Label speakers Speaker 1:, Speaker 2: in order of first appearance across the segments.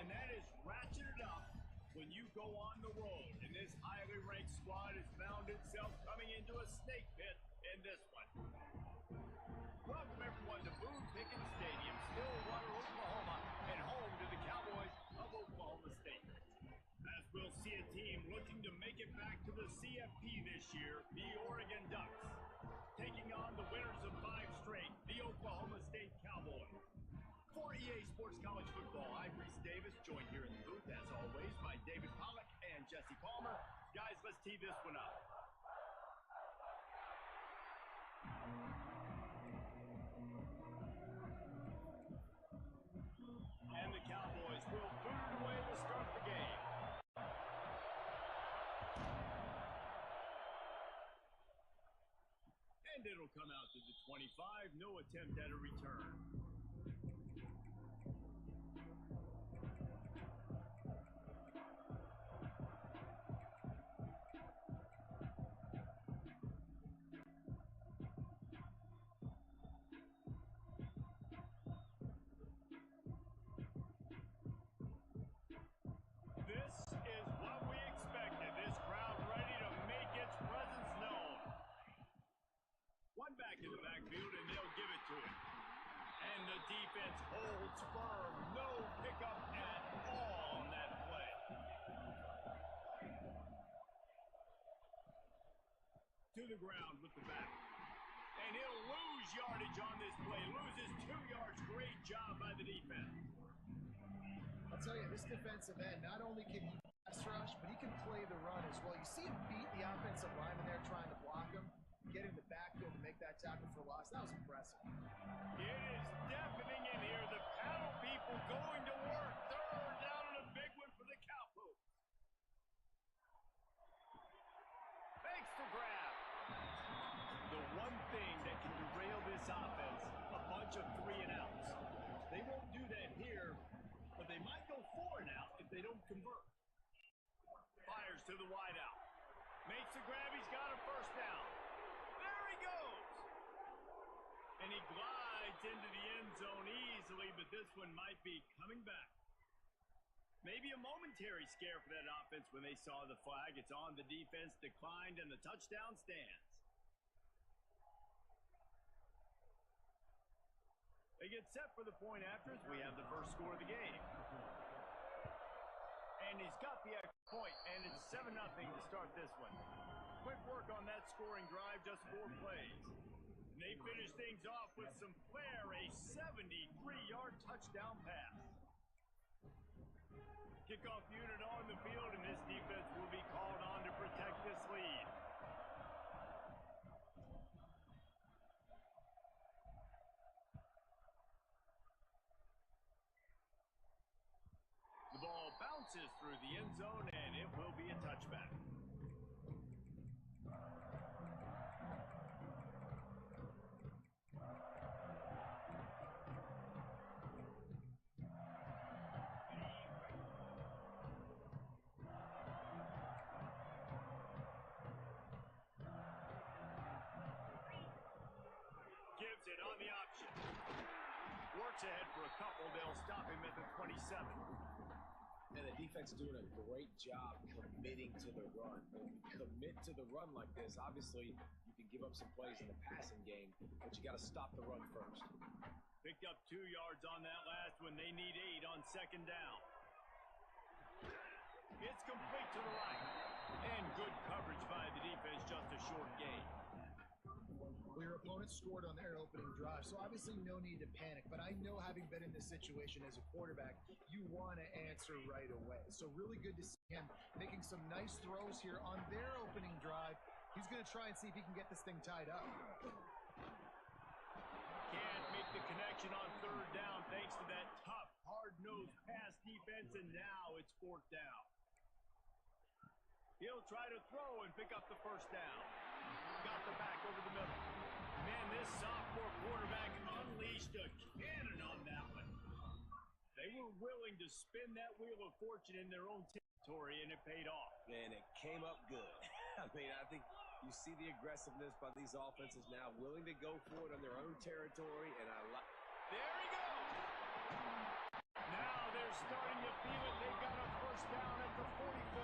Speaker 1: and that is ratcheted up when you go on the road. And this highly ranked squad has found itself coming into a snake pit in this one. Welcome everyone to Boone Pickens Stadium, Stillwater, Oklahoma, and home to the Cowboys of Oklahoma State. As we'll see a team looking to make it back to the CFB this year, the Oregon Ducks, taking on the winners of 5 straight, the Oklahoma State Cowboys. For EA Sports College Football, I'm Reese Davis, joined here in the booth, as always, by David Pollack and Jesse Palmer. Guys, let's tee this one up. And the Cowboys will boot it away to start the game. And it'll come out to the 25, no attempt at a return. This is what we expected. This crowd ready to make its presence known. One back in the backfield, and they'll give it to him. And the defense holds firm. No pickup at all on that play. To the ground with the back. And he'll lose yardage on this play. Loses 2 yards. Great job by the defense.
Speaker 2: I'll tell you, this defensive end, not only can he pass rush, but he can play the run as well. You see him beat the offensive lineman there trying to block him, get in the backfield to make that tackle for loss. That was impressive.
Speaker 1: It is deafening in here. The paddle people going to work. Third down and a big one for the Cowboys. Fakes the grab. The one thing that can derail this offense, a bunch of 3 and outs. They won't do that here, but they might go 4 and out if they don't convert. Fires to the wideout. Makes the grab. He's got a first down. There he goes. And he glides into the end zone easily, but this one might be coming back. Maybe a momentary scare for that offense when they saw the flag. It's on. The defense declined, and the touchdown stands. They get set for the point after as we have the first score of the game. And he's got the extra point, and it's 7-0 to start this one. Quick work on that scoring drive, just 4 plays. And they finish things off with some flair, a 73-yard touchdown pass. Kickoff unit on the field, and this defense will be called on to protect this lead. The ball bounces through the end zone, and it will be a touchback. Gives it on the option. Works ahead for a couple. They'll stop him at the 27.
Speaker 3: And the defense is doing a great job committing to the run. When you commit to the run like this, obviously you can give up some plays in the passing game, but you got to stop the run first.
Speaker 1: Picked up 2 yards on that last one. They need 8 on second down. It's complete to the right. And good coverage by the defense, just a short gain.
Speaker 2: Well, your opponent scored on their opening drive, so obviously no need to panic. But I know, having been in this situation as a quarterback, you want to answer right away. So really good to see him making some nice throws here on their opening drive. He's going to try and see if he can get this thing tied up.
Speaker 1: Can't make the connection on third down thanks to that tough, hard-nosed pass defense, and now it's 4th down. He'll try to throw and pick up the first down. Got the back over the middle. Man, this sophomore quarterback unleashed a cannon on that one. They were willing to spin that wheel of fortune in their own territory, and it paid off.
Speaker 3: And it came up good. I mean, I think you see the aggressiveness by these offenses now, willing to go for it on their own territory, and I like.
Speaker 1: There he goes. Now they're They're starting to feel it. They got a first down at the 44.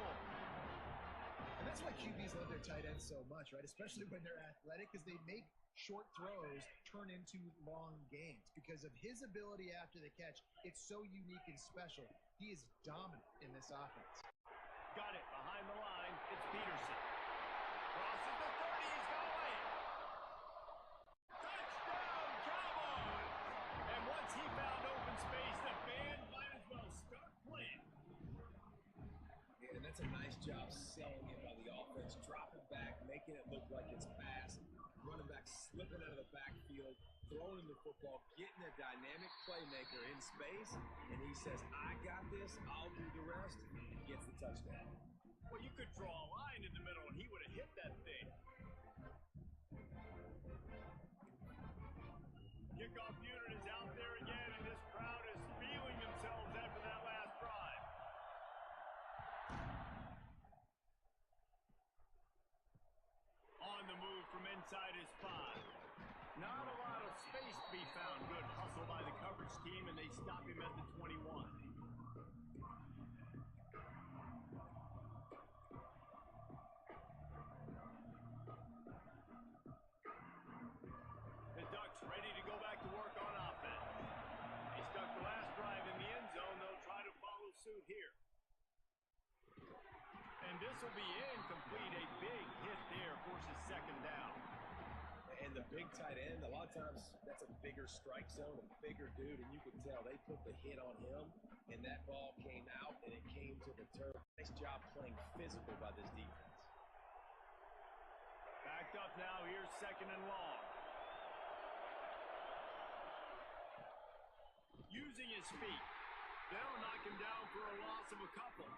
Speaker 2: And that's why QBs love their tight ends so much, right? Especially when they're athletic, because they make short throws turn into long gains. Because of his ability after the catch, it's so unique and special. He is dominant in this offense.
Speaker 1: Got it behind the line. It's Peterson. Crosses the 30. He's got away. Touchdown, Cowboys! And once he found open space, the band might as well start playing.
Speaker 3: Yeah, and that's a nice job selling it by the offense, dropping back, making it look like it's pass, running back slipping out of the backfield, throwing the football, getting a dynamic playmaker in space, and he says, I got this, I'll do the rest, and gets the touchdown.
Speaker 1: Well, you could draw a line in the middle, and he would have hit that thing. Kickoff unit is out there again, and this crowd is feeling themselves after that last drive. On the move from inside his 5. Not a lot of space to be found. Good hustle by the coverage team, and they stop him at the 21. The Ducks ready to go back to work on offense. They stuck the last drive in the end zone. They'll try to follow suit here. And this will be incomplete. A big hit there forces second down.
Speaker 3: And the big tight end, a lot of times that's a bigger strike zone, a bigger dude, and you can tell they put the hit on him, and that ball came out, and it came to the turf. Nice job playing physical by this defense.
Speaker 1: Backed up now. Here's second and long. Using his feet. They'll knock him down for a loss of a couple.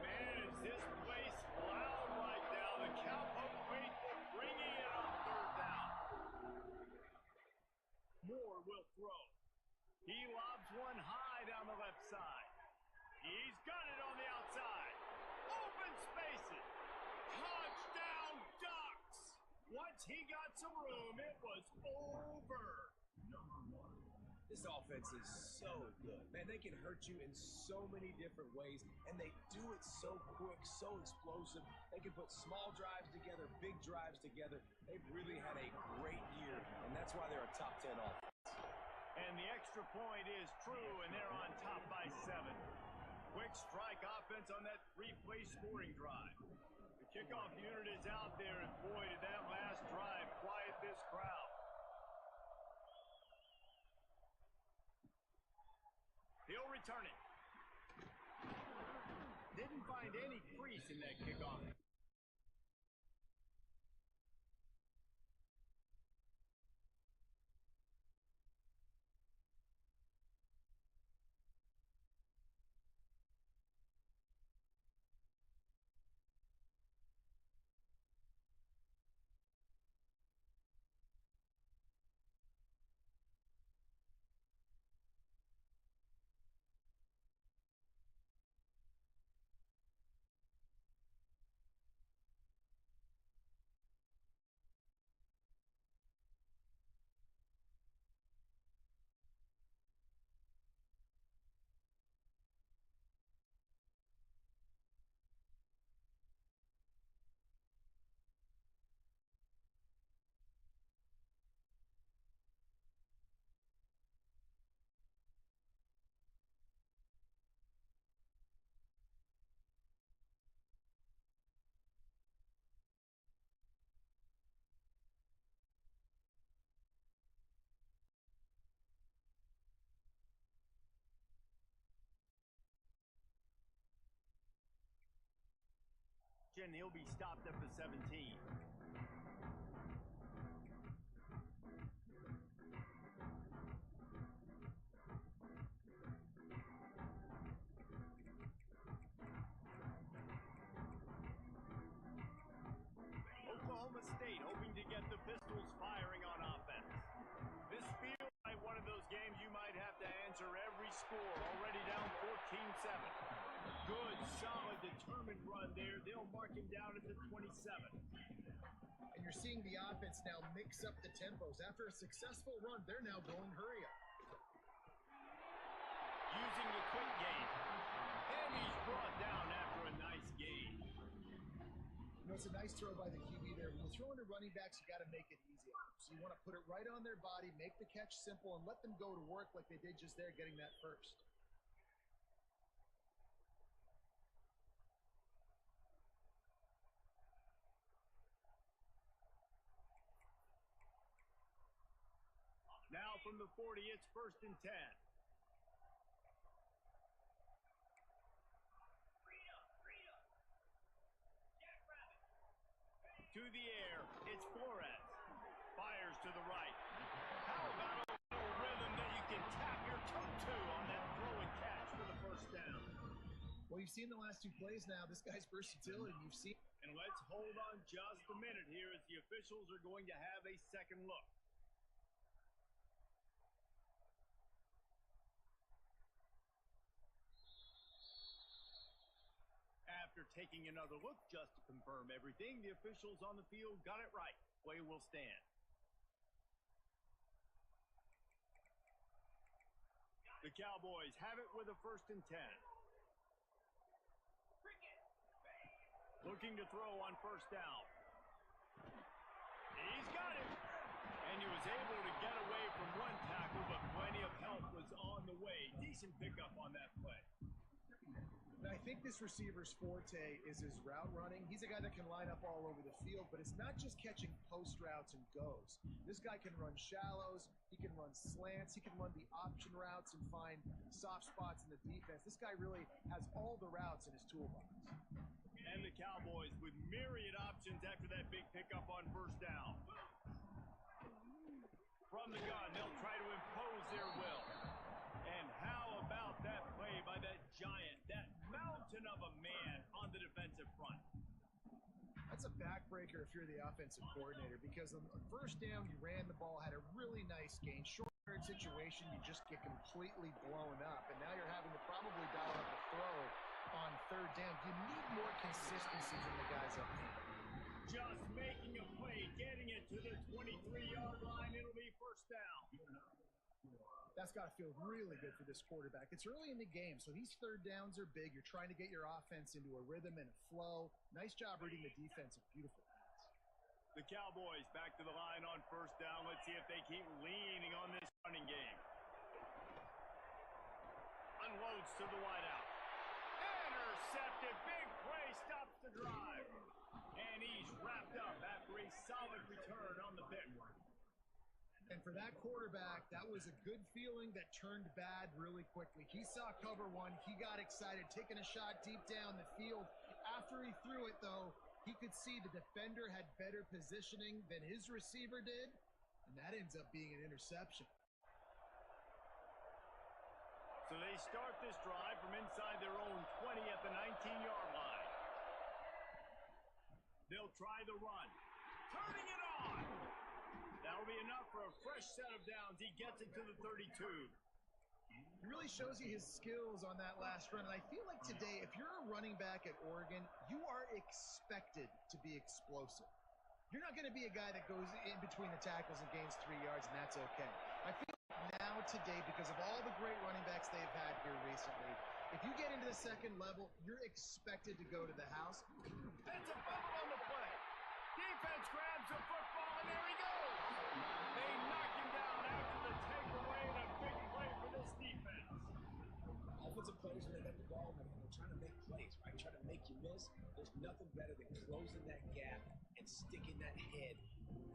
Speaker 1: Man, is this place loud right now. The Cowboy faithful bringing it on third down. Moore will throw. He lobs one high down the left side. He's got it on the outside. Open spaces. Touchdown, Ducks. Once he got some room, it was over.
Speaker 3: This offense is so good. Man, they can hurt you in so many different ways, and they do it so quick, so explosive. They can put small drives together, big drives together. They've really had a great year, and that's why they're a top 10 offense.
Speaker 1: And the extra point is true, and they're on top by 7. Quick strike offense on that 3-play scoring drive. The kickoff unit is out there, and boy, did that last drive quiet this crowd. He'll return it. Didn't find any crease in that kickoff. And he'll be stopped at the 17. Oklahoma State hoping to get the Pistols firing on offense. This feels like one of those games you might have to answer every score. Already down 14-7. Good, solid, determined run there. They'll mark him down at the 27.
Speaker 2: And you're seeing the offense now mix up the tempos. After a successful run, they're now going hurry up.
Speaker 1: Using the quick game. And he's brought down after a nice gain.
Speaker 2: You know, it's a nice throw by the QB there. When you're throwing to running backs, you got to make it easy. So you want to put it right on their body, make the catch simple, and let them go to work like they did just there, getting that first.
Speaker 1: Now from the 40, it's 1st and 10. To the air, it's Flores. Fires to the right. How about a little rhythm that you can tap your toe to on that throw and catch for the 1st down?
Speaker 2: Well, you've seen the last 2 plays now. This guy's versatility, you've seen.
Speaker 1: And let's hold on just a minute here as the officials are going to have a second look. After taking another look just to confirm everything, the officials on the field got it right. Play will stand. The Cowboys have it with a 1st and 10. Looking to throw on 1st down. He's got it. And he was able to get away from one tackle, but plenty of help was on the way. Decent pickup on that play.
Speaker 2: I think this receiver's forte is his route running. He's a guy that can line up all over the field, but it's not just catching post routes and goes. This guy can run shallows, he can run slants, he can run the option routes and find soft spots in the defense. This guy really has all the routes in his toolbox.
Speaker 1: And the Cowboys with myriad options after that big pickup on 1st down. From the gun, they'll try to impose their will. And how about that play by that giant, that mountain of a man on the defensive front?
Speaker 2: That's a backbreaker if you're the offensive coordinator, because on 1st down, you ran the ball, had a really nice gain. Short situation, you just get completely blown up, and now you're having to probably dial up a throw on 3rd down. You need more consistency from the guys up there.
Speaker 1: Just making a play, getting it to the 23-yard line. It'll be 1st down.
Speaker 2: That's got to feel really good for this quarterback. It's early in the game, so these 3rd downs are big. You're trying to get your offense into a rhythm and a flow. Nice job reading the defense. A beautiful pass.
Speaker 1: The Cowboys back to the line on 1st down. Let's see if they keep leaning on this running game. Unloads to the wideout. Intercepted. Big play. Stops the drive. And he's wrapped up after a solid return on the pick.
Speaker 2: And for that quarterback, that was a good feeling that turned bad really quickly. He saw cover 1. He got excited, taking a shot deep down the field. After he threw it, though, he could see the defender had better positioning than his receiver did, and that ends up being an interception.
Speaker 1: So they start this drive from inside their own 20 at the 19-yard line. They'll try the run. Turning it on. That'll be enough for a fresh set of downs. He gets it to the 32.
Speaker 2: It really shows you his skills on that last run. And I feel like today, if you're a running back at Oregon, you are expected to be explosive. You're not going to be a guy that goes in between the tackles and gains 3 yards, and that's okay. I feel like now today, because of all the great running backs they've had here recently, if you get into the 2nd level, you're expected to go to the house.
Speaker 1: It's a fumble on the play. Defense grabs the football, and there he goes. They knock him down after the takeaway, and a big play for this defense.
Speaker 3: Offensive players, when they got the ball, they're trying to make plays, right? Trying to make you miss. There's nothing better than closing that gap and sticking that head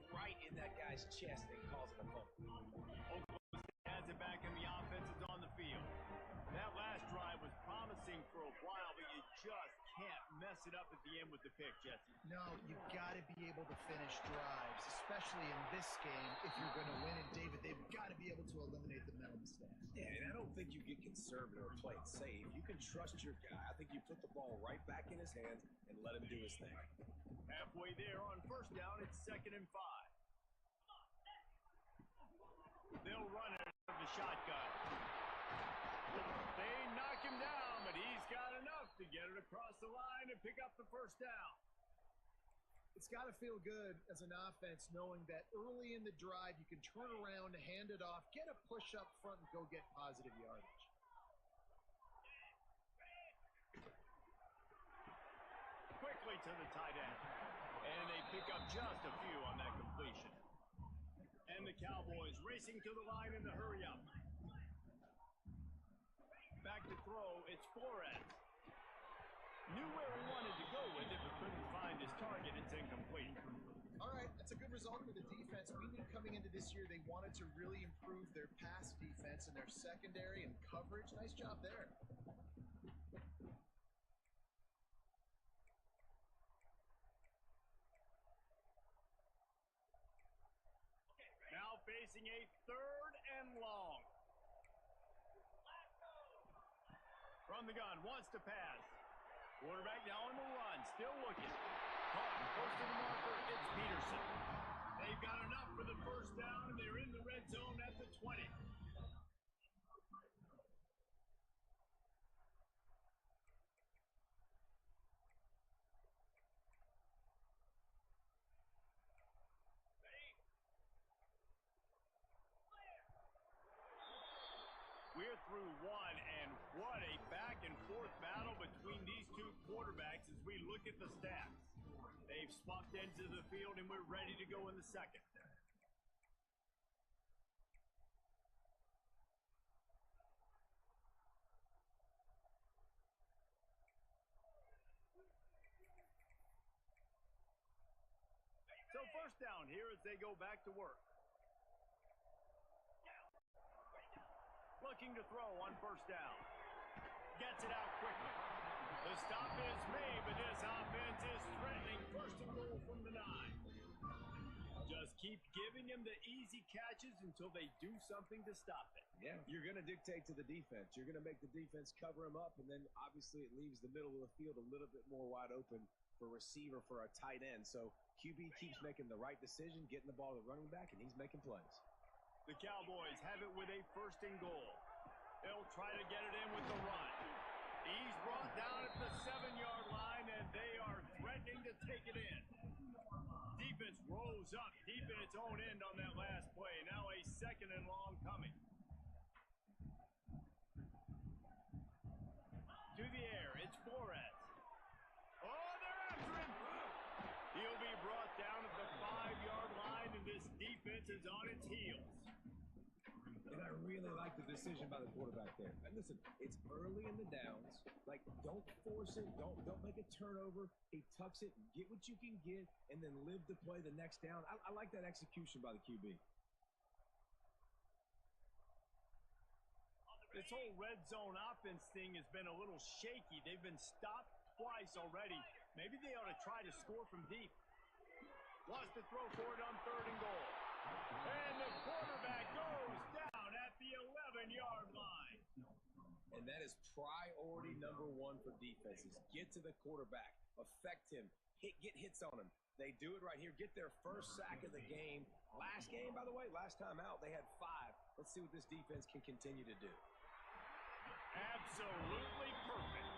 Speaker 3: right in that guy's chest and causing a fumble.
Speaker 1: Oklahoma State has it back, and the offense is on the field. That last drive was promising for a while, but you just can't mess it up at the end with the pick, Jesse.
Speaker 2: No, you've got to be able to finish drives, especially in this game if you're going to win. And David, they've got to be able to eliminate the mental mistakes.
Speaker 3: Yeah, and I don't think you get conservative or play it safe. You can trust your guy. I think you put the ball right back in his hands and let him do his thing.
Speaker 1: Halfway there on 1st down, it's 2nd and 5. They'll run it out of the shotgun. They knock him down, but he's got enough to get it across the line and pick up the 1st down.
Speaker 2: It's got to feel good as an offense knowing that early in the drive you can turn around, hand it off, get a push up front, and go get positive yardage.
Speaker 1: Quickly to the tight end. And they pick up just a few on that completion. And the Cowboys racing to the line in the hurry-up. Back to throw, it's Flores. Knew where he wanted to go with it, but couldn't find his target. It's incomplete.
Speaker 2: All right, that's a good result for the defense. We knew coming into this year they wanted to really improve their pass defense and their secondary and coverage. Nice job there.
Speaker 1: Now facing a 3rd and long. From the gun, wants to pass. Quarterback now on the run, still looking. Caught, close to the marker, it's Peterson. They've got enough for the first down, and they're in the red zone at the 20. We're through one, and what a back-and-forth battle between these two quarterbacks as we look at the stats. They've swapped ends of the field, and we're ready to go in the second. So first down here as they go back to work. Looking to throw on first down. Gets it out quickly. The stop is made, but this offense is threatening. First and goal from the 9. Just keep giving him the easy catches until they do something to stop it.
Speaker 3: Yeah, you're going to dictate to the defense. You're going to make the defense cover him up, and then obviously it leaves the middle of the field a little bit more wide open for receiver, for a tight end. So QB keeps making the right decision, getting the ball to the running back, and he's making plays.
Speaker 1: The Cowboys have it with a 1st and goal. They'll try to get it in with the run. He's brought down at the 7-yard line, and they are threatening to take it in. Defense rose up deep in its own end on that last play. Now a 2nd and long coming. To the air, it's Flores. Oh, they're after him. He'll be brought down at the 5-yard line, and this defense is on its heels.
Speaker 3: And I really like the decision by the quarterback there. And listen, it's early in the downs. Like, don't force it. Don't make a turnover. He tucks it, get what you can get, and then live to play the next down. I like that execution by the QB.
Speaker 1: This whole red zone offense thing has been a little shaky. They've been stopped twice already. Maybe they ought to try to score from deep. Wants to throw for it on 3rd and goal. And the quarterback goes down at the 11-yard line.
Speaker 3: And that is priority number 1 for defenses. Get to the quarterback. Affect him. Get hits on him. They do it right here. Get their first sack of the game. Last game, by the way, last time out, they had 5. Let's see what this defense can continue to do.
Speaker 1: Absolutely perfect.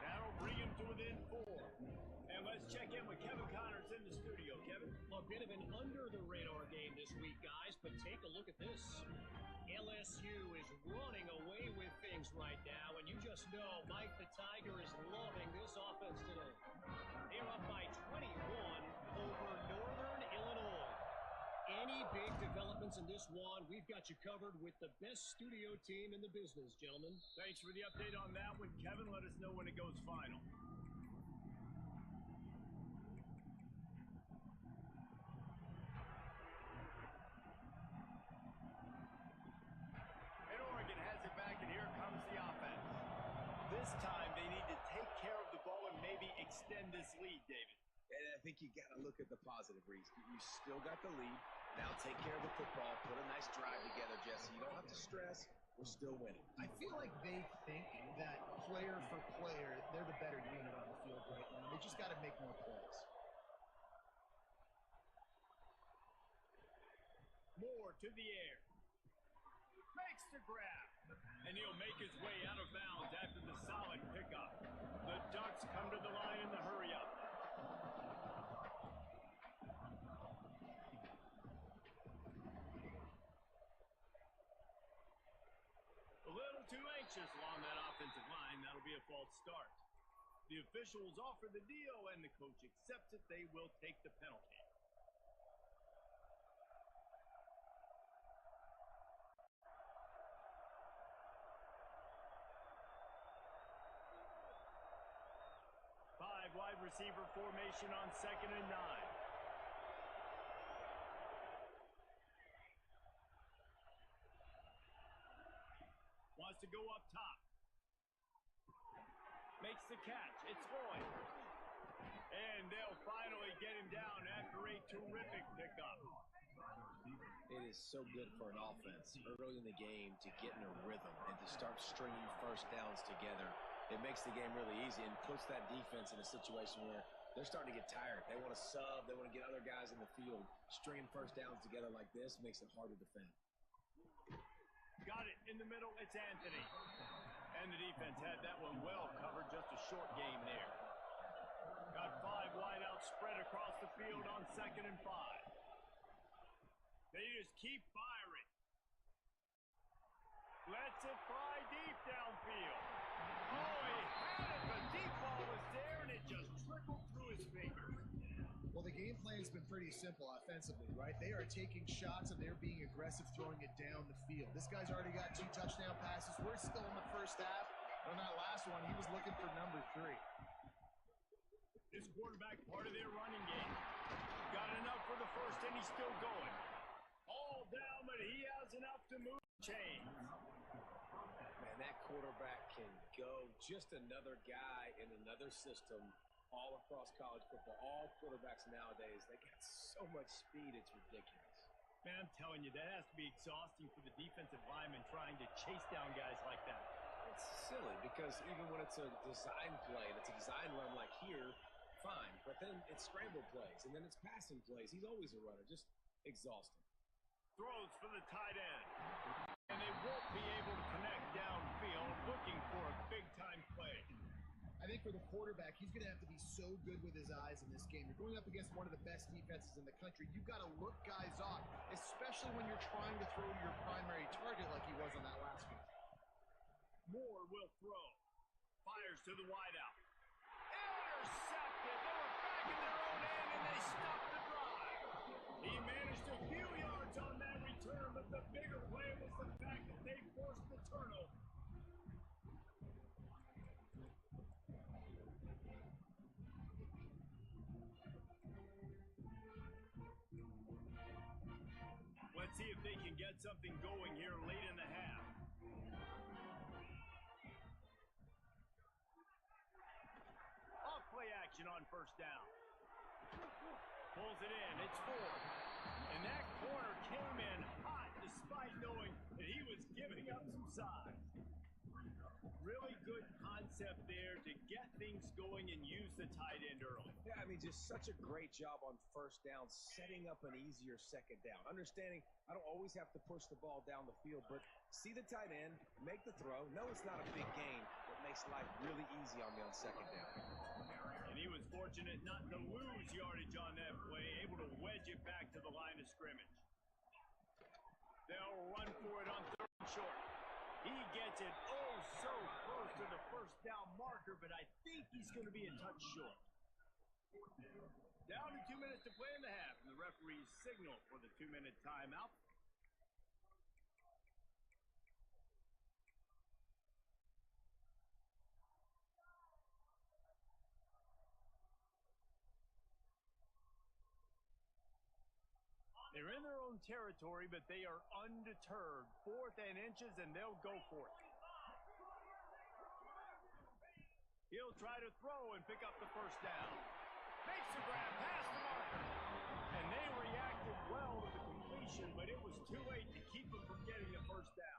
Speaker 1: That'll bring him to within 4. And let's check in with Kevin Connors in the studio. Kevin?
Speaker 4: A bit of an under-the-radar game this week, guys, but take a look at this. LSU is running away with things right now, and you just know Mike the Tiger is loving this offense today. They're up by 21 over Northern Illinois. Any big developments in this one, we've got you covered with the best studio team in the business, gentlemen.
Speaker 1: Thanks for the update on that one, Kevin. Let us know when it goes final. And Oregon has it back, and here comes the offense. This time they need to take care of the ball and maybe extend this lead, David.
Speaker 3: And I think you got to look at the positive, Reese. You still got the lead. Now take care of the football. Put a nice drive together, Jesse. You don't have to stress. We're still winning.
Speaker 2: I feel like they think that player for player, they're the better unit on the field right now. They just got to make more plays.
Speaker 1: Moore to the air. Makes the grab. And he'll make his way out of bounds after the solid pickup. The Ducks come to the line in the hurry-up. anxious along that offensive line. That'll be a false start. The officials offer the deal, and the coach accepts it. They will take the penalty. Wide receiver formation on 2nd and 9. Wants to go up top. Makes the catch. It's Floyd. And they'll finally get him down after a terrific pickup.
Speaker 3: It is so good for an offense early in the game to get in a rhythm and to start stringing first downs together. It makes the game really easy and puts that defense in a situation where they're starting to get tired. They want to sub. They want to get other guys in the field. Stringing first downs together like this makes it hard to defend.
Speaker 1: Got it in the middle. It's Anthony. And the defense had that one well covered. Just a short game there. Got 5 wide out spread across the field on 2nd and 5. They just keep firing. Lets it fly deep downfield. Oh, he had it. The deep ball was there, and it just trickled through his fingers.
Speaker 2: Well, the game plan's been pretty simple offensively, right? They are taking shots, and they're being aggressive, throwing it down the field. This guy's already got 2 touchdown passes. We're still in the first half. On that last one, he was looking for number 3.
Speaker 1: This quarterback part of their running game. Got enough for the first, and he's still going. All down, but he has enough to move chains.
Speaker 3: Man, that quarterback can go. Just another guy in another system all across college football. All quarterbacks nowadays, they got so much speed, it's ridiculous.
Speaker 1: Man, I'm telling you, that has to be exhausting for the defensive lineman trying to chase down guys like that.
Speaker 3: It's silly because even when it's a design play, it's a design run like here, fine. But then it's scramble plays, and then it's passing plays. He's always a runner, just exhausting.
Speaker 1: Throws for the tight end. And they won't be able to connect downfield, looking for a big-time play.
Speaker 2: I think for the quarterback, he's going to have to be so good with his eyes in this game. You're going up against one of the best defenses in the country. You've got to look guys off, especially when you're trying to throw to your primary target like he was on that last one.
Speaker 1: Moore will throw. Fires to the wideout. Intercepted. They were back in their own end, and they stopped the drive. He managed a few yards on that return, but the bigger play was the fact that they forced the turnover. Let's see if they can get something going here late in the half. Off play action on first down. Pulls it in. It's Ford. And that corner came in hot despite knowing that he was giving up some size. Really good concept there to get things going and use the tight end early.
Speaker 3: Yeah, I mean, just such a great job on first down, setting up an easier second down. Understanding I don't always have to push the ball down the field, but see the tight end, make the throw. No, it's not a big gain, but makes life really easy on me on second down.
Speaker 1: And he was fortunate not to lose yardage on that play, able to wedge it back to the line of scrimmage. They'll run for it on 3rd and short. He gets it oh so close to the first down marker, but I think he's going to be a touch short. Down to 2 minutes to play in the half, and the referees signal for the 2-minute timeout. They're in their own territory, but they are undeterred. 4th and inches, and they'll go for it. He'll try to throw and pick up the first down. Makes the grab past the marker. And they reacted well to the completion, but it was too late to keep them from getting the first down.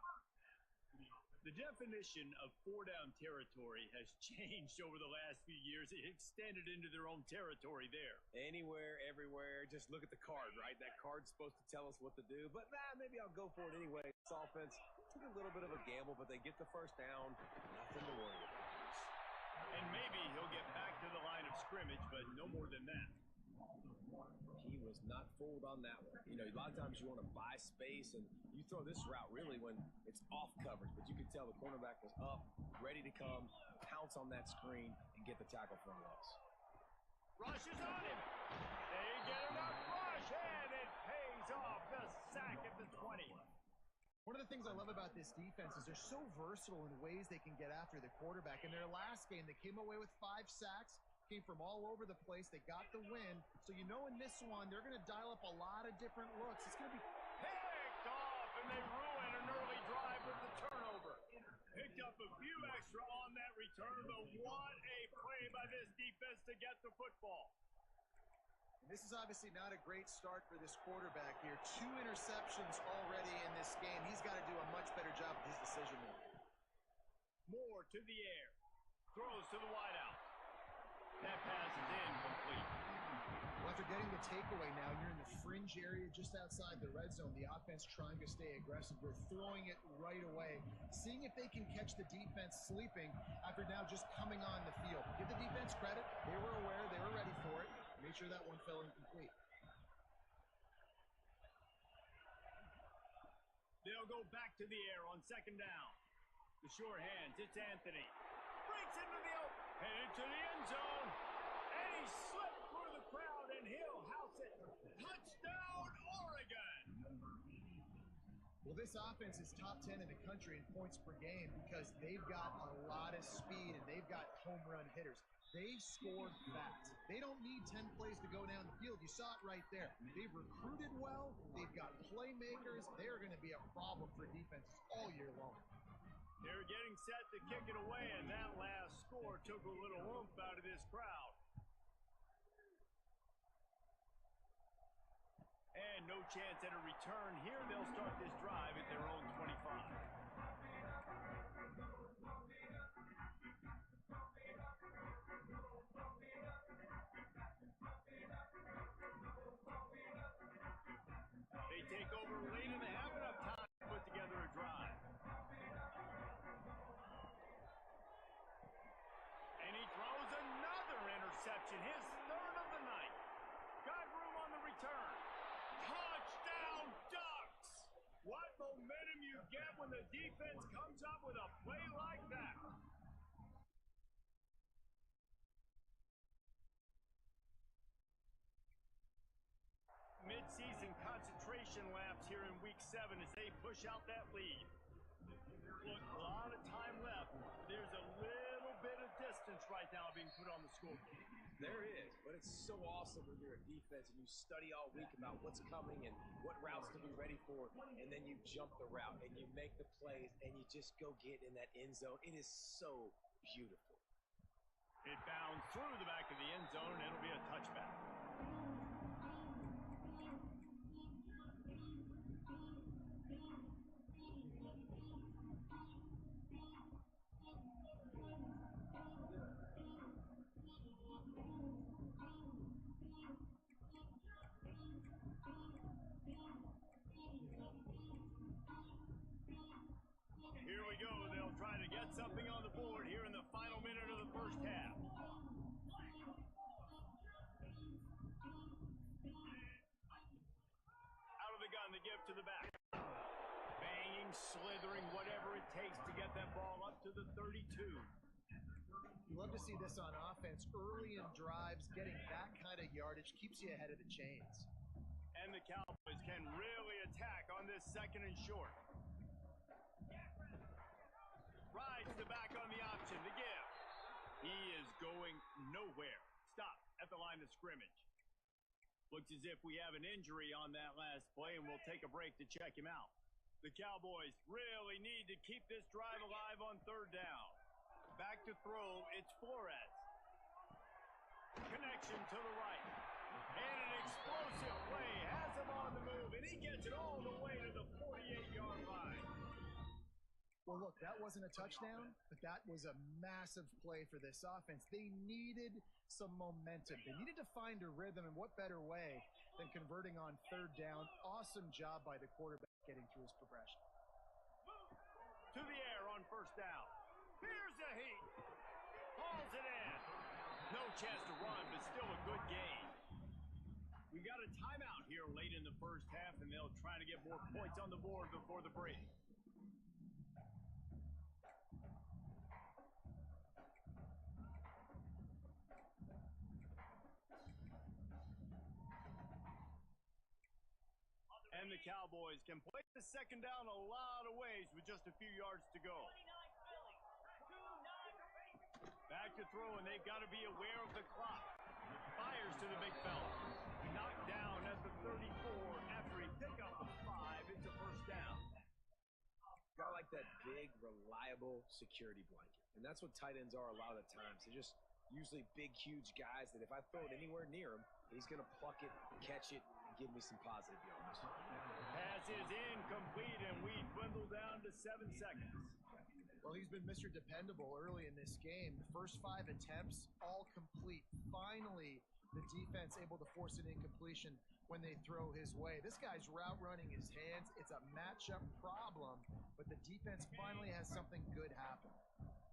Speaker 1: The definition of 4-down territory has changed over the last few years. It extended into their own territory there.
Speaker 3: Anywhere, everywhere, just look at the card, right? That card's supposed to tell us what to do, but maybe I'll go for it anyway. This offense took a little bit of a gamble, but they get the first down. Nothing to worry about.
Speaker 1: And maybe he'll get back to the line of scrimmage, but no more than that.
Speaker 3: He was not fooled on that one. You know, a lot of times you want to buy space, and you throw this route really when it's off coverage. But you can tell the cornerback was up, ready to come, pounce on that screen, and get the tackle for a loss.
Speaker 1: Rushes on him. They get enough rush, and it pays off. The sack at the 20.
Speaker 2: One of the things I love about this defense is they're so versatile in ways they can get after the quarterback. In their last game, they came away with 5 sacks, came from all over the place. They got the win. So you know in this one, they're going to dial up a lot of different looks. It's going to be
Speaker 1: picked off, and they ruin an early drive with the turnover. Picked up a few extra on that return, but what a play by this defense to get the football.
Speaker 2: This is obviously not a great start for this quarterback here. 2 interceptions already in this game. He's got to do a much better job with his decision making.
Speaker 1: Moore to the air. Throws to the wideout. That pass is incomplete.
Speaker 2: Well, after getting the takeaway now, you're in the fringe area just outside the red zone. The offense trying to stay aggressive. They're throwing it right away, seeing if they can catch the defense sleeping after now just coming on the field. Give the defense credit. They were aware. They were ready for it. Made sure that one fell incomplete.
Speaker 1: They'll go back to the air on second down. The short hands, it's Anthony. Breaks into the open, headed to the end zone. And he slipped through the crowd, and he'll house it. Touchdown, Oregon!
Speaker 2: Well, this offense is top 10 in the country in points per game because they've got a lot of speed and they've got home run hitters. They scored fast. They don't need 10 plays to go down the field. You saw it right there. They've recruited well. They've got playmakers. They're going to be a problem for defenses all year long.
Speaker 1: They're getting set to kick it away, and that last score took a little oomph out of this crowd. And no chance at a return here. They'll start this drive at their own 25. They take over late in the half, enough time to put together a drive. And he throws another interception, his 3rd of the night. Got room on the return. Touchdown, Ducks! What momentum you get when the defense comes up with a play like that. Mid-season concentration laps here in Week 7 as they push out that lead. Look, a lot of time left. There's a little bit of distance right now being put on the scoreboard.
Speaker 3: There is, but it's so awesome when you're a defense and you study all week about what's coming and what routes to be ready for, and then you jump the route and you make the plays and you just go get in that end zone. It is so beautiful.
Speaker 1: It bounds through the back of the end zone, and it'll be a touchback. Here we go. They'll try to get something on the board here in the final minute of the first half. Out of the gun, the give to the back. Banging, slithering, whatever it takes to get that ball up to the 32.
Speaker 2: You love to see this on offense. Early in drives, getting that kind of yardage keeps you ahead of the chains.
Speaker 1: And the Cowboys can really attack on this 2nd and short. Rides the back on the option, the give. He is going nowhere. Stop at the line of scrimmage. Looks as if we have an injury on that last play, and we'll take a break to check him out. The Cowboys really need to keep this drive alive on 3rd down. Back to throw, it's Flores. Connection to the right. And an explosive play has him on the move, and he gets it all the way to the 48-yard line.
Speaker 2: Well, look, that wasn't a touchdown, but that was a massive play for this offense. They needed some momentum. They needed to find a rhythm, and what better way than converting on 3rd down. Awesome job by the quarterback getting through his progression.
Speaker 1: To the air on 1st down. Here's the heat. Hauls it in. No chance to run, but still a good gain. We got a timeout here late in the first half, and they'll try to get more points on the board before the break. And the Cowboys can play the second down a lot of ways with just a few yards to go. Back to throw, and they've got to be aware of the clock. Fires to the big fella. Knocked down at the 34 after he picked up a 5. It's a first down.
Speaker 3: Got like that big, reliable security blanket. And that's what tight ends are a lot of the times. They're just usually big, huge guys that if I throw it anywhere near him, he's going to pluck it, catch it, and give me some positive yards.
Speaker 1: Pass is incomplete, and we dwindle down to 7 seconds.
Speaker 2: Well, he's been Mr. Dependable early in this game. The first 5 attempts, all complete. Finally, the defense able to force an incompletion when they throw his way. This guy's route running his hands. It's a matchup problem, but the defense finally has something good happen.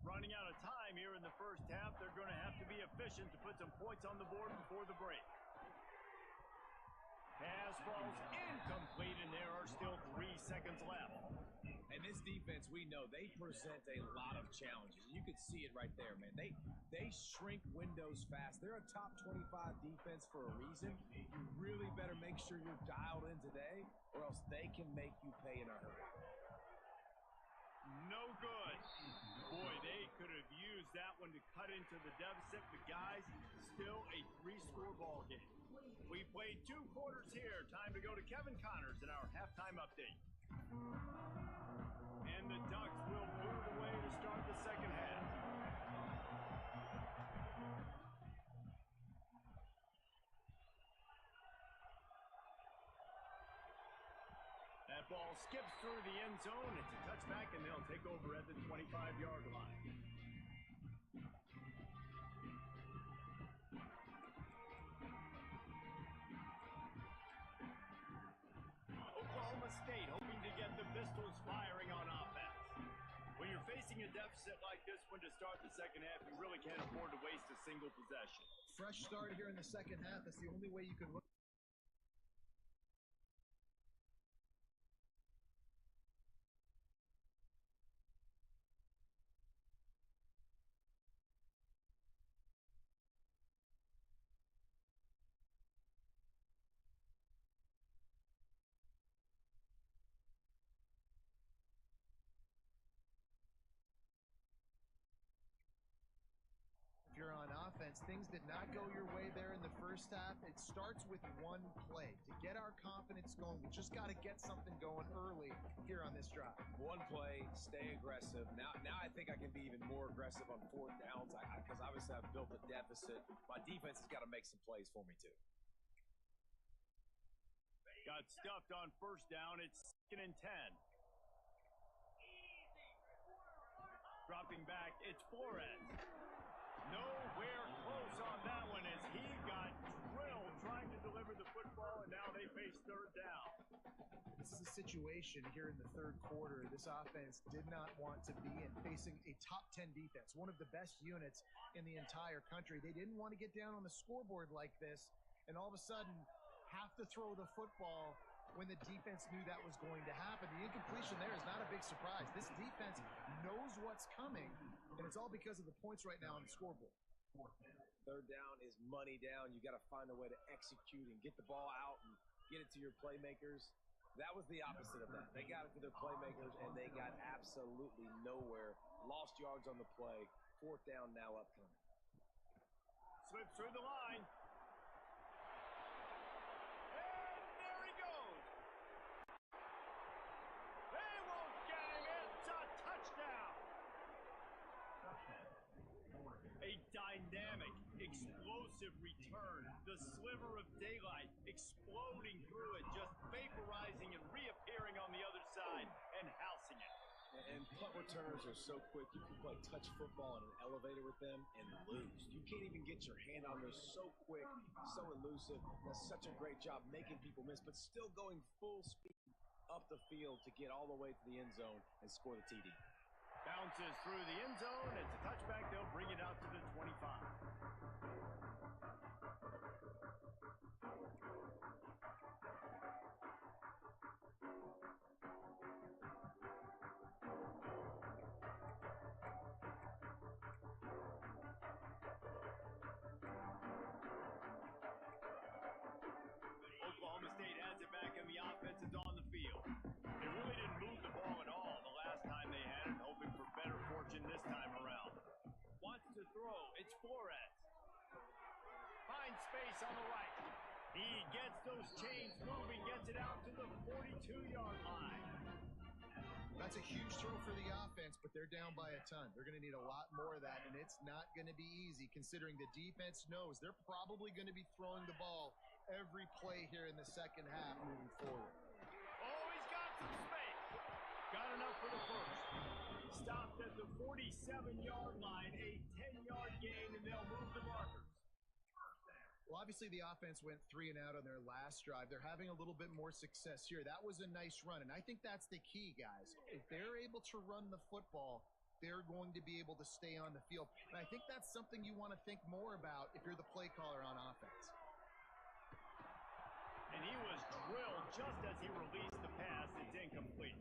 Speaker 1: Running out of time here in the first half. They're going to have to be efficient to put some points on the board before the break. Pass falls incomplete, and there are still 3 seconds left.
Speaker 3: And this defense, we know, they present a lot of challenges. You can see it right there, man. They shrink windows fast. They're a top 25 defense for a reason. You really better make sure you're dialed in today, or else they can make you pay in a hurry.
Speaker 1: No good. Boy, they could have used that one to cut into the deficit, but guys, still a 3-score ball game. We played 2 quarters here. Time to go to Kevin Connors in our halftime update. And the Ducks will move away to start the second half. That ball skips through the end zone. It's a touchback, and they'll take over at the 25-yard line. Oklahoma State hoping to get the Pistols firing on offense. When you're facing a deficit like this one to start the second half, you really can't afford to waste a single possession.
Speaker 2: Fresh start here in the second half. That's the only way you can look. You're on offense. Things did not go your way there in the first half. It starts with one play. To get our confidence going, we just got to get something going early here on this drive.
Speaker 3: One play, stay aggressive. Now I think I can be even more aggressive on 4th downs because obviously I've built a deficit. My defense has got to make some plays for me too.
Speaker 1: Got stuffed on first down. It's 2nd and 10. Dropping back, it's Flores. Nowhere close on that one as he got drilled trying to deliver the football, and now they face 3rd down.
Speaker 2: This is a situation here in the 3rd quarter this offense did not want to be in, facing a top 10 defense, one of the best units in the entire country. They didn't want to get down on the scoreboard like this, and all of a sudden have to throw the football when the defense knew that was going to happen. The incompletion there is not a big surprise. This defense knows what's coming, and it's all because of the points right now on the scoreboard.
Speaker 3: 3rd down is money down. You got to find a way to execute and get the ball out and get it to your playmakers. That was the opposite of that. They got it to their playmakers, and they got absolutely nowhere. Lost yards on the play. 4th down now upcoming.
Speaker 1: Slips through the line. Dynamic, explosive return. The sliver of daylight exploding through it, just vaporizing and reappearing on the other side and housing it.
Speaker 3: And punt returners are so quick. You can play touch football in an elevator with them and lose. You can't even get your hand on those. So quick, so elusive. Does such a great job making people miss, but still going full speed up the field to get all the way to the end zone and score the TD.
Speaker 1: Bounces through the end zone. It's a touchback. They'll bring it out to the 25. space on the right. He gets those chains moving, gets it out to the 42-yard line.
Speaker 2: That's a huge throw for the offense, but they're down by a ton. They're going to need a lot more of that, and it's not going to be easy considering the defense knows they're probably going to be throwing the ball every play here in the second half moving forward.
Speaker 1: Oh, he's got some space. Got enough for the first. Stopped at the 47-yard line, a 10-yard gain, and they'll move the markers.
Speaker 2: Well, obviously the offense went 3 and out on their last drive. They're having a little bit more success here. That was a nice run, and I think that's the key, guys. If they're able to run the football, they're going to be able to stay on the field. And I think that's something you want to think more about if you're the play caller on offense.
Speaker 1: And he was drilled just as he released the pass. It's incomplete.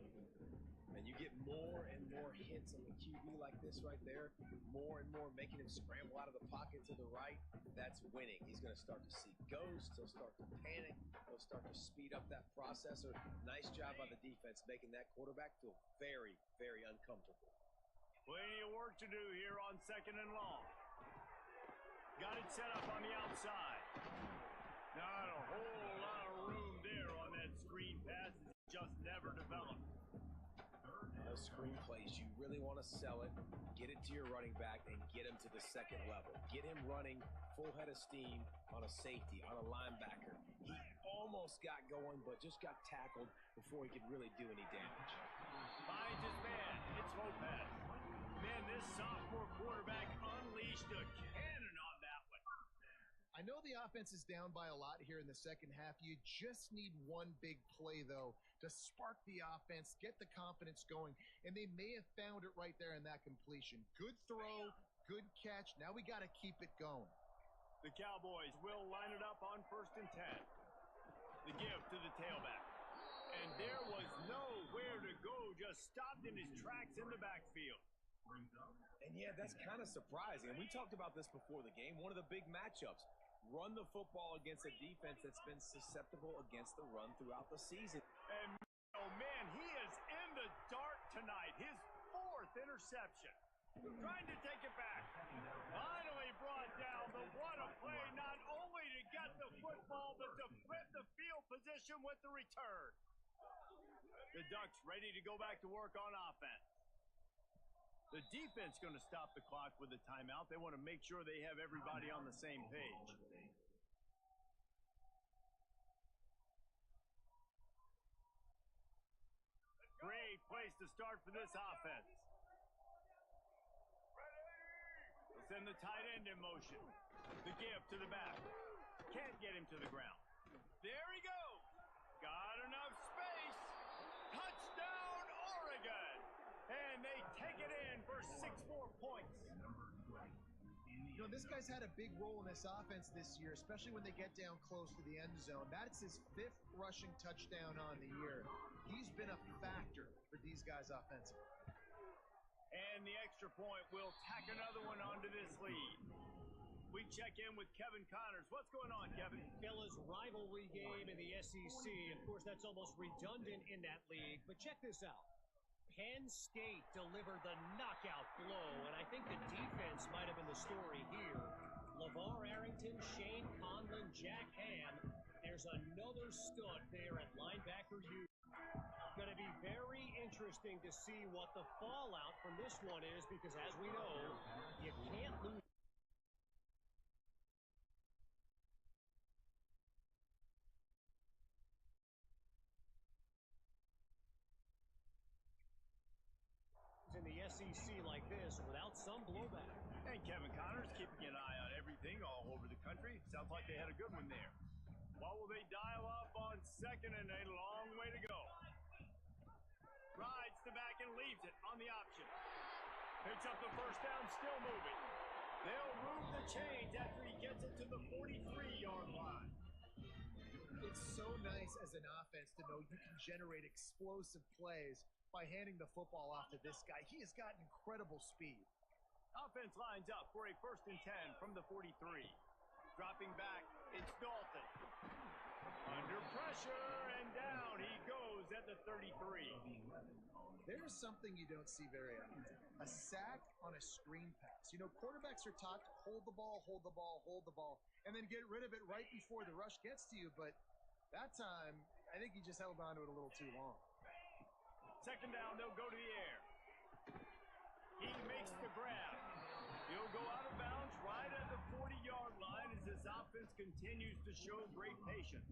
Speaker 3: And you get more and more hits on the QB like this right there, more and more making him scramble out of the pocket to the right. That's winning. He's going to start to see ghosts. He'll start to panic. He'll start to speed up that processor. Nice job by the defense making that quarterback feel very, very uncomfortable.
Speaker 1: Plenty of work to do here on 2nd and long. Got it set up on the outside. Not a whole lot of room there on that screen pass. It's just never developed.
Speaker 3: Those screen plays, you really want to sell it, get it to your running back, and get him to the second level. Get him running full head of steam on a safety, on a linebacker. He almost got going, but just got tackled before he could really do any damage.
Speaker 1: Finds his man. It's Lopez. Man, this sophomore quarterback unleashed a cannon on that one.
Speaker 2: I know the offense is down by a lot here in the second half. You just need one big play, though, to spark the offense, get the confidence going, and they may have found it right there in that completion. Good throw, good catch. Now we got to keep it going.
Speaker 1: The Cowboys will line it up on 1st and 10. The give to the tailback. And there was nowhere to go, just stopped in his tracks in the backfield.
Speaker 3: And yeah, that's kind of surprising. And we talked about this before the game. One of the big matchups. Run the football against a defense that's been susceptible against the run throughout the season.
Speaker 1: And, oh, man, he is in the dark tonight. His 4th interception. Trying to take it back. Finally brought down. The what a play, not only to get the football, but to flip the field position with the return. The Ducks ready to go back to work on offense. The defense going to stop the clock with a timeout. They want to make sure they have everybody on the same page. Great place to start for this offense. They'll send the tight end in motion. The give to the back. Can't get him to the ground. There he goes. Got enough space. Touchdown, Oregon. And they take it in for 6 more points.
Speaker 2: You know, this guy's had a big role in this offense this year, especially when they get down close to the end zone. That's his 5th rushing touchdown on the year. He's been a factor for these guys offensively.
Speaker 1: And the extra point will tack another one onto this lead. We check in with Kevin Connors. What's going on, Kevin?
Speaker 4: Fellas, rivalry game in the SEC. Of course, that's almost redundant in that league. But check this out. Penn State delivered the knockout blow, and I think the defense might have been the story here. LeVar Arrington, Shane Conlon, Jack Ham. There's another stud there at linebacker U. Going to be very interesting to see what the fallout from this one is, because as we know, you can't lose. In the SEC like this without some blowback.
Speaker 1: And Kevin Connors keeping an eye on everything all over the country. Sounds like they had a good one there. What will they dial up on 2nd and a long way to go? Rides to back and leaves it on the option. Picks up the first down, still moving. They'll move the chains after he gets it to the 43-yard line.
Speaker 2: It's so nice as an offense to know you can generate explosive plays by handing the football off to this guy. He has got incredible speed.
Speaker 1: Offense lines up for a 1st and 10 from the 43. Dropping back, it's Dalton. Under pressure, and down he goes at the 33.
Speaker 2: There's something you don't see very often. A sack on a screen pass. You know, quarterbacks are taught to hold the ball, hold the ball, hold the ball, and then get rid of it right before the rush gets to you. But that time, I think he just held on to it a little too long.
Speaker 1: Second down, they'll go to the air. He makes the grab. He'll go out of bounds right at the 40-yard line as this offense continues to show great patience.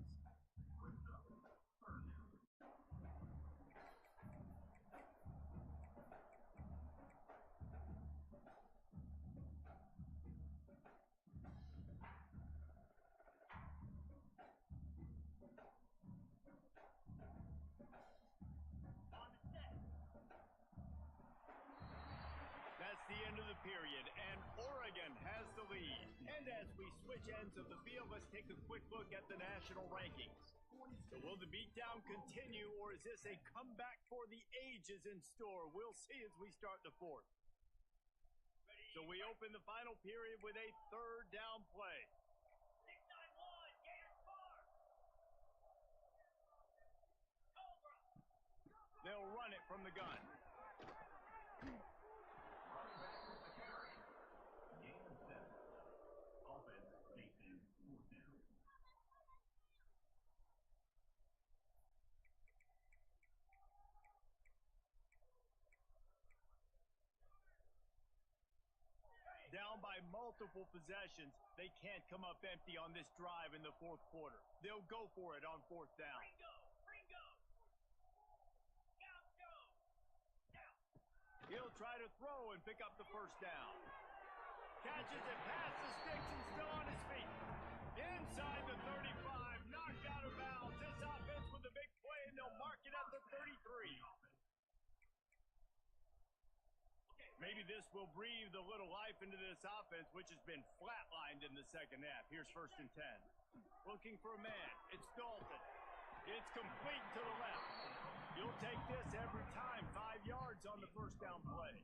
Speaker 1: That's the end of the period, and Oregon has the lead. And as we switch ends of the field, let's take a quick look at the national rankings. So will the beatdown continue, or is this a comeback for the ages in store? We'll see as we start the fourth. So we open the final period with a third down play. They'll run it from the gun. Down by multiple possessions, they can't come up empty on this drive in the fourth quarter. They'll go for it on fourth down. He'll try to throw and pick up the first down. Catches it past the sticks and still on his feet. Inside the 35, knocked out of bounds. This offense with a big play, and they'll mark it at the 33. Maybe this will breathe a little life into this offense, which has been flatlined in the second half. Here's 1st and 10. Looking for a man. It's Dalton. It's complete to the left. You'll take this every time. 5 yards on the first down play.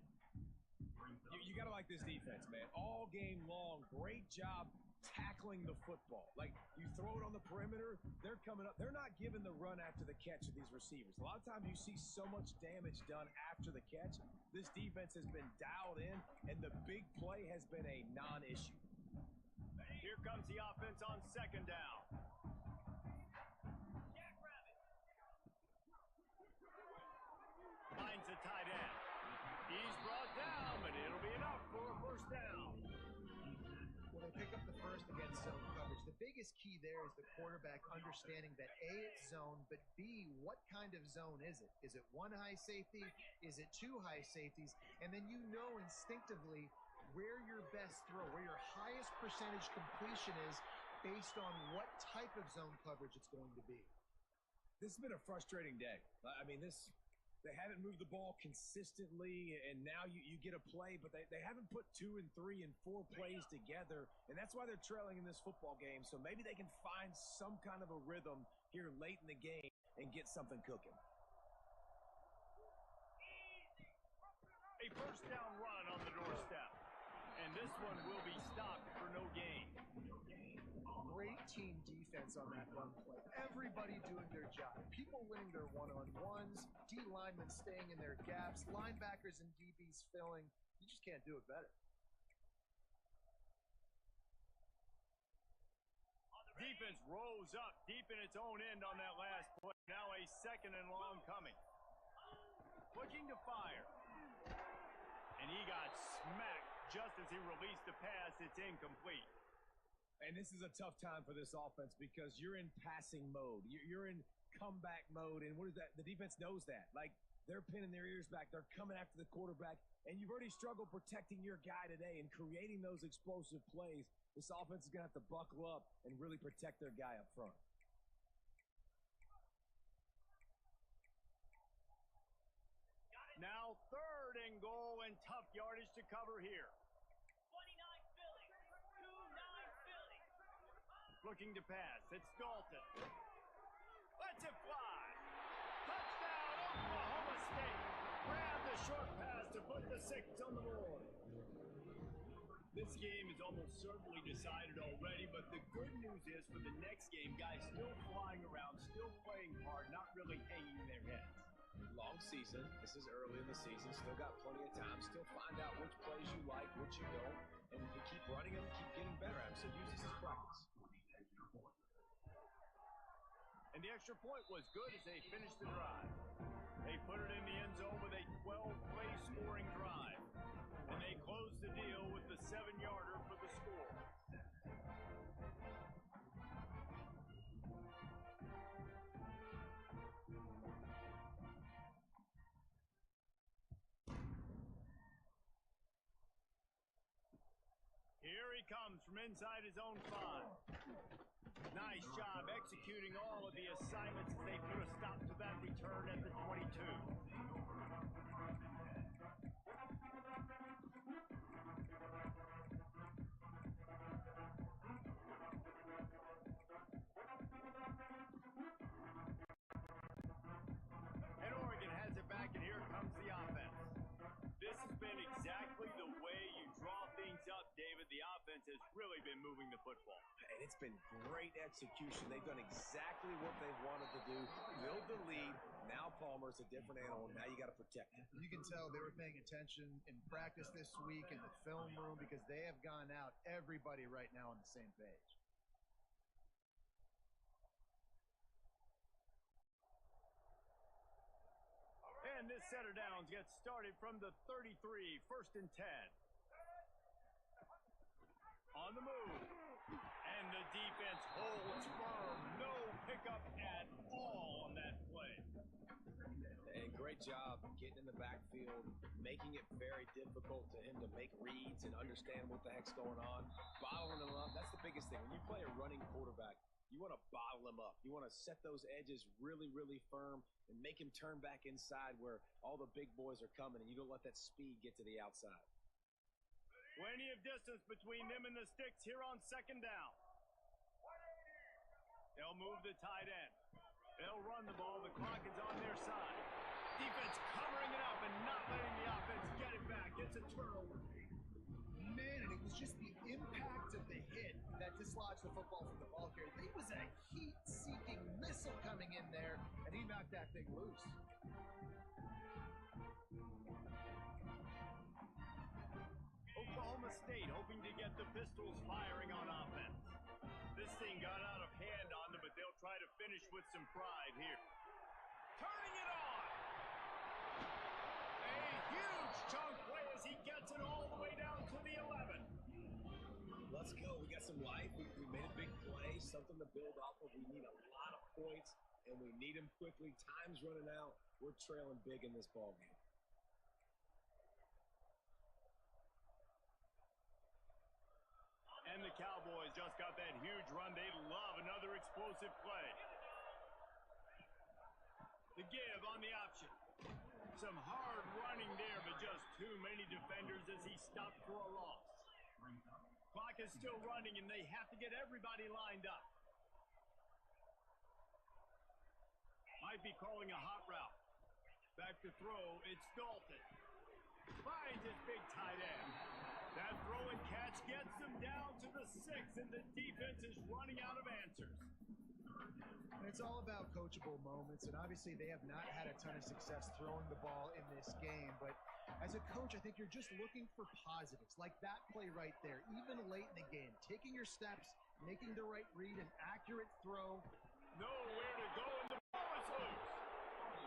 Speaker 3: You got to like this defense, man. All game long, great job tackling the football. Like, you throw it on the perimeter, they're coming up. They're not giving the run after the catch of these receivers. A lot of times you see so much damage done after the catch. This defense has been dialed in, and the big play has been a non-issue.
Speaker 1: Here comes the offense on second down. Finds a tight end. He's brought down, but it'll be enough for a first down.
Speaker 2: Well, they pick up the first against zone coverage. The biggest key there is the quarterback understanding that A, it's zone, but B, what kind of zone is it? Is it one high safety? Is it two high safeties? And then you know instinctively where your best throw, where your highest percentage completion is based on what type of zone coverage it's going to be.
Speaker 3: This has been a frustrating day. I mean, they haven't moved the ball consistently, and now you get a play, but they haven't put 2 and 3 and 4 plays together, and that's why they're trailing in this football game. So maybe they can find some kind of a rhythm here late in the game and get something cooking.
Speaker 1: A first down run on the doorstep, and this one will be stopped for no gain.
Speaker 2: Great team defense on that run play. Everybody doing their job. People winning their one-on-ones, D linemen staying in their gaps, linebackers and DBs filling. You just can't do it better.
Speaker 1: Defense rose up deep in its own end on that last play. Now a second and long coming. Looking to fire. And he got smacked just as he released the pass. It's incomplete.
Speaker 3: And this is a tough time for this offense because you're in passing mode. You're in comeback mode, and what is that? The defense knows that. Like, they're pinning their ears back. They're coming after the quarterback, and you've already struggled protecting your guy today and creating those explosive plays. This offense is going to have to buckle up and really protect their guy up front.
Speaker 1: Now 3rd and goal, and tough yardage to cover here. Looking to pass. It's Dalton. Lets it fly. Touchdown, Oklahoma State. Grab the short pass to put the 6 on the board. This game is almost certainly decided already, but the good news is for the next game, guys still flying around, still playing hard, not really hanging their heads.
Speaker 3: Long season. This is early in the season. Still got plenty of time. Still find out which plays you like, which you don't. And you keep running them, keep getting better at them. So use this as practice.
Speaker 1: And the extra point was good as they finished the drive. They put it in the end zone with a 12-play scoring drive. And they closed the deal with the 7-yarder for the score. Here he comes from inside his own 5. Nice job executing all of the assignments as they put a stop to that return at the 22. And Oregon has it back, and here comes the offense. This has been exactly the way you draw things up, David. The offense has really been moving the football.
Speaker 3: And it's been great execution. They've done exactly what they wanted to do. Build the lead. Now Palmer's a different animal. Now you got to protect him.
Speaker 2: You can tell they were paying attention in practice this week in the film room because they have gone out, everybody right now on the same page.
Speaker 1: And this set of downs gets started from the 33, 1st and 10. On the move. And the defense holds firm. No pickup at all on that play.
Speaker 3: And great job getting in the backfield, making it very difficult to him to make reads and understand what the heck's going on. Bottling him up, that's the biggest thing. When you play a running quarterback, you want to bottle him up. You want to set those edges really, really firm and make him turn back inside where all the big boys are coming, and you don't let that speed get to the outside.
Speaker 1: Plenty of distance between them and the sticks here on 2nd down. They'll move the tight end. They'll run the ball. The clock is on their side. Defense covering it up and not letting the offense get it back. It's a turnover.
Speaker 2: Man, and it was just the impact of the hit that dislodged the football from the ball carrier. It was a heat-seeking missile coming in there, and he knocked that thing loose.
Speaker 1: Oklahoma State hoping to get the Pistols firing on offense. This thing got out of hand on them, but they'll try to finish with some pride here. Turning it on! A huge chunk play as he gets it all the way down to the 11.
Speaker 3: Let's go. We got some life. We made a big play, something to build off of. We need a lot of points, and we need them quickly. Time's running out. We're trailing big in this ballgame.
Speaker 1: And the Cowboys just got that huge run. They love another explosive play. The give on the option. Some hard running there, but just too many defenders as he stopped for a loss. Clock is still running, and they have to get everybody lined up. Might be calling a hot route. Back to throw, it's Dalton. Finds his big tight end. That throw and catch gets them down to the 6, and the defense is running out of answers.
Speaker 2: And it's all about coachable moments, and obviously they have not had a ton of success throwing the ball in this game, but as a coach, I think you're just looking for positives, like that play right there, even late in the game, taking your steps, making the right read, an accurate throw.
Speaker 1: Nowhere to go, and the ball is loose.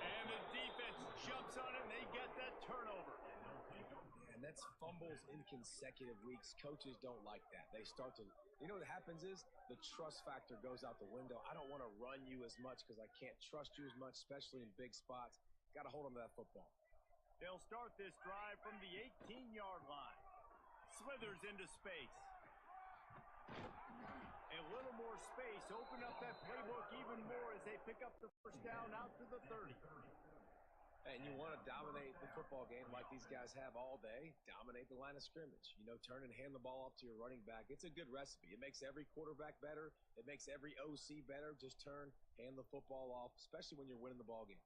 Speaker 1: And the defense jumps on it, and they get that turnover.
Speaker 3: And that's fumbles in consecutive weeks. Coaches don't like that. They start to, you know what happens is the trust factor goes out the window. I don't want to run you as much because I can't trust you as much, especially in big spots. Got to hold on to that football.
Speaker 1: They'll start this drive from the 18-yard line. Slithers into space. A little more space. Open up that playbook even more as they pick up the 1st down out to the 30.
Speaker 3: And you want to dominate the football game like these guys have all day. Dominate the line of scrimmage. You know, turn and hand the ball off to your running back. It's a good recipe. It makes every quarterback better. It makes every OC better. Just turn, hand the football off, especially when you're winning the ball game.